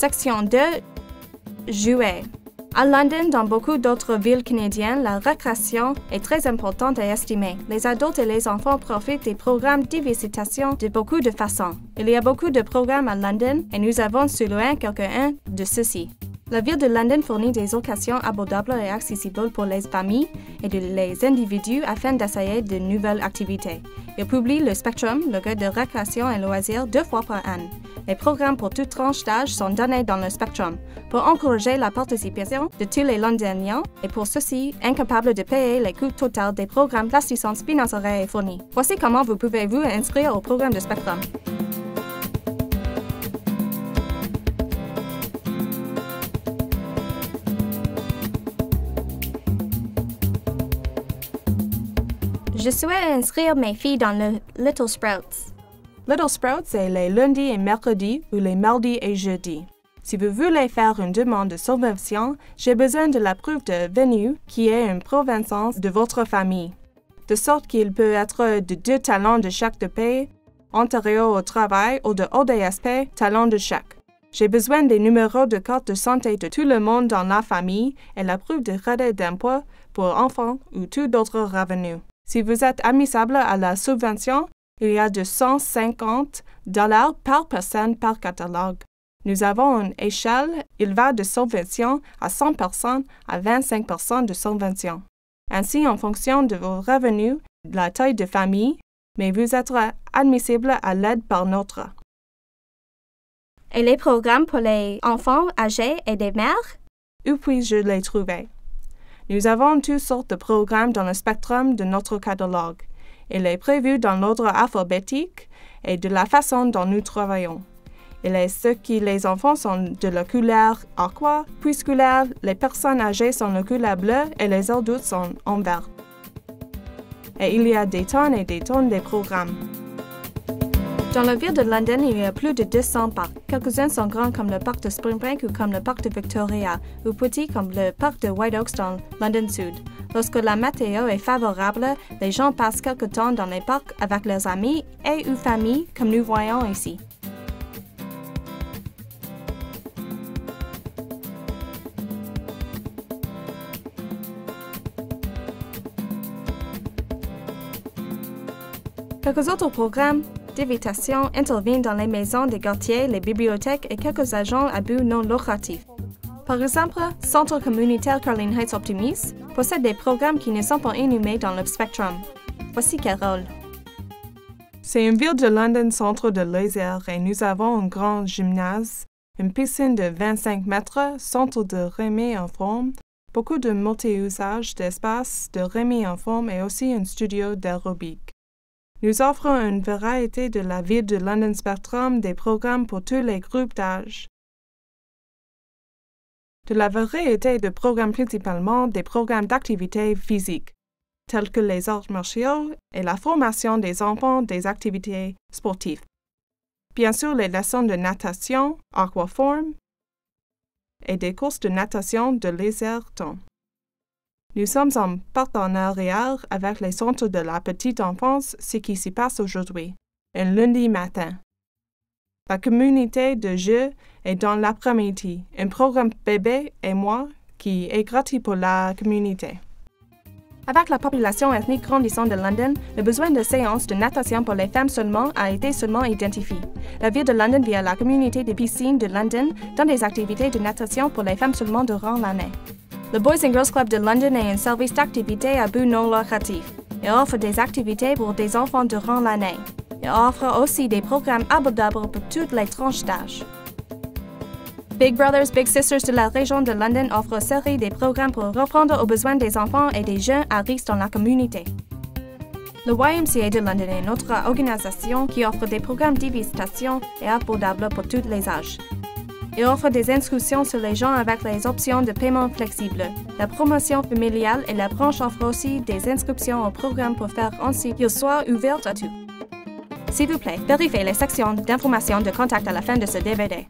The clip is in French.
Section 2. Jouets. À London, dans beaucoup d'autres villes canadiennes, la récréation est très importante à estimer. Les adultes et les enfants profitent des programmes de visitation de beaucoup de façons. Il y a beaucoup de programmes à London et nous avons sous loin quelques-uns de ceux-ci. La ville de London fournit des occasions abordables et accessibles pour les familles et les individus afin d'essayer de nouvelles activités. Il publie le Spectrum, le guide de récréation et loisirs, 2 fois par an. Les programmes pour toute tranche d'âge sont donnés dans le Spectrum pour encourager la participation de tous les Londoniens et pour ceux-ci incapables de payer les coûts totaux des programmes, l'assistance financière est fournie. Voici comment vous pouvez vous inscrire au programme de Spectrum. Je souhaite inscrire mes filles dans le Little Sprouts. Little Sprouts, c'est les lundis et mercredis ou les mardis et jeudis. Si vous voulez faire une demande de subvention, j'ai besoin de la preuve de venue qui est une provenance de votre famille, de sorte qu'il peut être de 2 talents de chèque de paie, antérieur au travail ou de ODSP, talents de chèque. J'ai besoin des numéros de carte de santé de tout le monde dans la famille et la preuve de crédit d'impôt pour enfants ou tout autre revenu. Si vous êtes admissible à la subvention, il y a de 150 $ par personne par catalogue. Nous avons une échelle, il va de subvention à 100% à 25% de subvention. Ainsi, en fonction de vos revenus, de la taille de famille, mais vous êtes admissible à l'aide par notre. Et les programmes pour les enfants âgés et des mères? Où puis-je les trouver? Nous avons toutes sortes de programmes dans le spectrum de notre catalogue. Il est prévu dans l'ordre alphabétique et de la façon dont nous travaillons. Il est ce que les enfants sont de la couleur aqua, puisque les personnes âgées sont de couleur bleue et les adultes sont en vert. Et il y a des tonnes et des tonnes de programmes. Dans la ville de London, il y a plus de 200 parcs. Quelques-uns sont grands comme le parc de Spring Break ou comme le parc de Victoria, ou petits comme le parc de White Oaks dans London Sud. Lorsque la météo est favorable, les gens passent quelque temps dans les parcs avec leurs amis et ou familles, comme nous voyons ici. Quelques autres programmes d'invitation interviennent dans les maisons des quartiers, les bibliothèques et quelques agents à but non lucratif. Par exemple, Centre communautaire Caroline Heights Optimis possède des programmes qui ne sont pas inhumés dans le Spectrum. Voici Carole. C'est une ville de London centre de loisirs et nous avons un grand gymnase, une piscine de 25 mètres, centre de remise en forme, beaucoup de multi-usages d'espace de remise en forme et aussi un studio d'aérobic. Nous offrons une variété de la ville de London Spectrum des programmes pour tous les groupes d'âge. De la variété de programmes principalement des programmes d'activités physiques, tels que les arts martiaux et la formation des enfants des activités sportives. Bien sûr, les leçons de natation, aquaform, et des courses de natation de lézard-ton. Nous sommes en partenariat avec les centres de la petite enfance, ce qui s'y passe aujourd'hui, un lundi matin. La communauté de jeux est dans l'après-midi, un programme bébé et moi qui est gratuit pour la communauté. Avec la population ethnique grandissante de London, le besoin de séances de natation pour les femmes seulement a été identifié. La ville de London via la communauté des piscines de London donne des activités de natation pour les femmes seulement durant l'année. Le Boys and Girls Club de London est un service d'activité à but non lucratif. Il offre des activités pour des enfants durant l'année. Il offre aussi des programmes abordables pour toutes les tranches d'âge. Big Brothers Big Sisters de la région de London offre une série de programmes pour répondre aux besoins des enfants et des jeunes à risque dans la communauté. Le YMCA de London est notre organisation qui offre des programmes de visitation et abordables pour tous les âges. Il offre des instructions sur les gens avec les options de paiement flexibles. La promotion familiale et la branche offrent aussi des inscriptions au programme pour faire ainsi qu'il soit ouvert à tous. S'il vous plaît, vérifiez les sections d'informations de contact à la fin de ce DVD.